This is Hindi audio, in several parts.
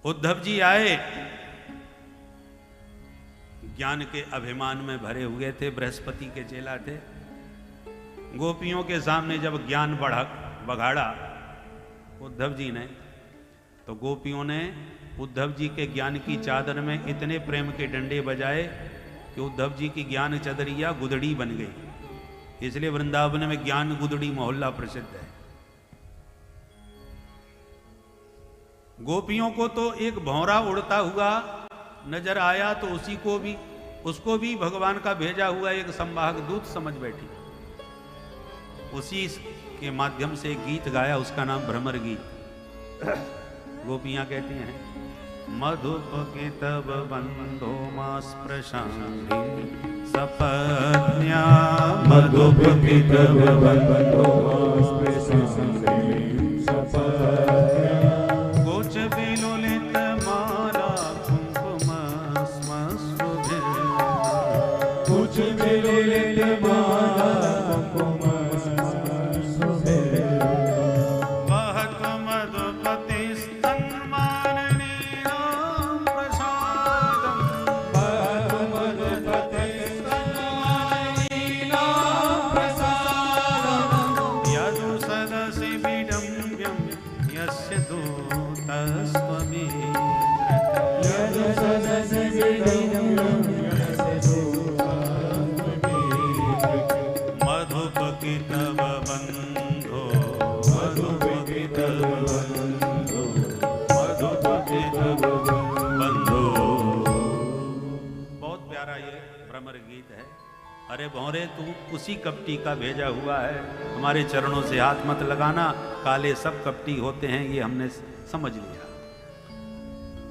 उद्धव जी आए, ज्ञान के अभिमान में भरे हुए थे, बृहस्पति के चेला थे। गोपियों के सामने जब ज्ञान बघाड़ा उद्धव जी ने, तो गोपियों ने उद्धव जी के ज्ञान की चादर में इतने प्रेम के डंडे बजाए कि उद्धव जी की ज्ञान चदरिया गुदड़ी बन गई। इसलिए वृंदावन में ज्ञान गुदड़ी मोहल्ला प्रसिद्ध है। गोपियों को तो एक भौरा उड़ता हुआ नजर आया, तो उसको भी भगवान का भेजा हुआ एक संवाहक दूत समझ बैठी। उसी के माध्यम से गीत गाया, उसका नाम भ्रमर गीत। गोपियां कहती हैं, मधुप के तब बंधो मास प्रशांति सपत्न्या, मधुप के तब बंधो मास प्रशांति सपत्न्या, गोच विलोलित माला कुंकुम स्मश्रुभिः, गोच विलोलित माला कुंकुम स्मश्रुभिः, वहत मधुपति स्तन्माननीनां प्रसादं, वहत मधुपति स्तन्माननीनां प्रसादं, यदु सदसि विडम्ब्यं यस्य दूतस्त्वमेव, यदु सदसि विडम्ब्यं यस्य दूतस्त्वमेव, मधुपति तव बन्धो, मधुपति तव बन्धो, मधुपति तव बन्धो। बहुत प्यारा ये भ्रमर गीत है। अरे भौरे, तू उसी कपटी का भेजा हुआ है, हमारे चरणों से हाथ मत लगाना, काले सब कपटी होते हैं, ये हमने समझ लिया।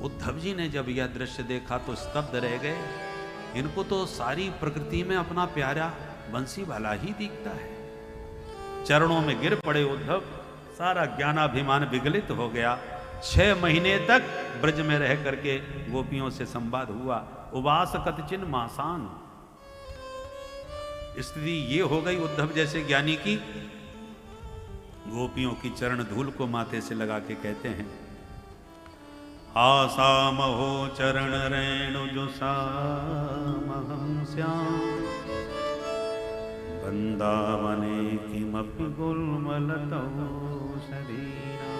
उद्धव जी ने जब यह दृश्य देखा तो स्तब्ध रह गए। इनको तो सारी प्रकृति में अपना प्यारा बंसी वाला ही दिखता है। चरणों में गिर पड़े उद्धव, सारा ज्ञानाभिमान विगलित हो गया। 6 महीने तक ब्रज में रह करके गोपियों से संवाद हुआ। उवास कतचिन मासान, स्थिति ये हो गई उद्धव जैसे ज्ञानी की। गोपियों की चरण धूल को माथे से लगा के कहते हैं, आसाम हो चरण रेणु जो सामहं श्याम, वृंदावने किमपि गुल्मलतौ शरीरा,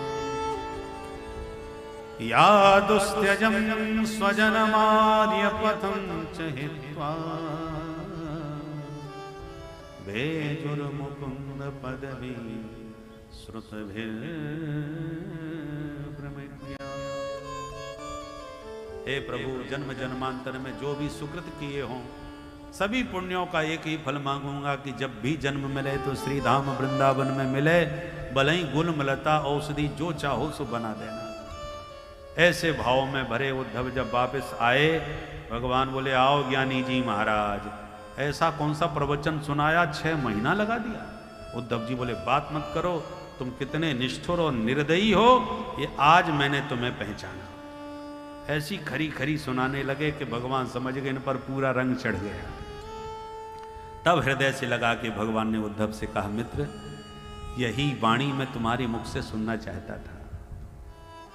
यादुस्त्यजं स्वजनमार्यपथं च हित्वा, भेजुर्मुकुन्द पदवी श्रुतभिर्भ्रमया। हे प्रभु, जन्म जन्मांतर में जो भी सुकृत किए हों, सभी पुण्यों का एक ही फल मांगूंगा कि जब भी जन्म मिले तो श्री धाम वृंदावन में मिले, भले ही गुलमलता औषधि जो चाहो सो बना देना। ऐसे भाव में भरे उद्धव जब वापस आए, भगवान बोले, आओ ज्ञानी जी महाराज, ऐसा कौन सा प्रवचन सुनाया, 6 महीना लगा दिया। उद्धव जी बोले, बात मत करो, तुम कितने निष्ठुर और निर्दयी हो, ये आज मैंने तुम्हें पहचाना। ऐसी खरी खरी सुनाने लगे कि भगवान समझ गए इन पर पूरा रंग चढ़ गया। तब हृदय से लगा कि भगवान ने उद्धव से कहा, मित्र, यही वाणी मैं तुम्हारे मुख से सुनना चाहता था।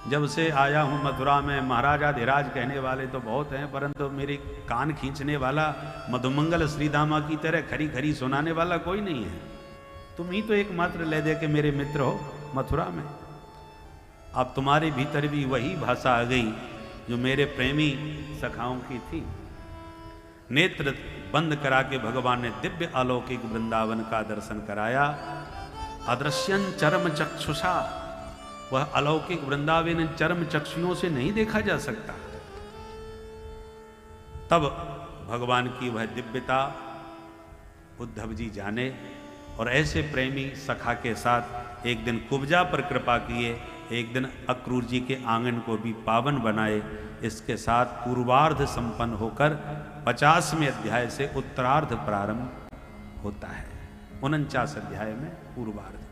जब से आया हूँ मथुरा में, महाराजाधिराज कहने वाले तो बहुत हैं, परंतु मेरे कान खींचने वाला, मधुमंगल श्रीदामा की तरह खरी खरी सुनाने वाला कोई नहीं है। तुम ही तो एकमात्र ले दे के मेरे मित्र हो मथुरा में। अब तुम्हारे भीतर भी वही भाषा आ गई जो मेरे प्रेमी सखाओं की थी। नेत्र बंद करा के भगवान ने दिव्य अलौकिक वृंदावन का दर्शन कराया। अदृश्यन चरम चक्षुषा, वह अलौकिक वृंदावन चरम चक्षुओं से नहीं देखा जा सकता। तब भगवान की वह दिव्यता उद्धव जी जाने, और ऐसे प्रेमी सखा के साथ एक दिन कुब्जा पर कृपा किए, एक दिन अक्रूर जी के आंगन को भी पावन बनाए। इसके साथ पूर्वार्ध संपन्न होकर 50वें अध्याय से उत्तरार्ध प्रारंभ होता है। 49 अध्याय में पूर्वार्ध।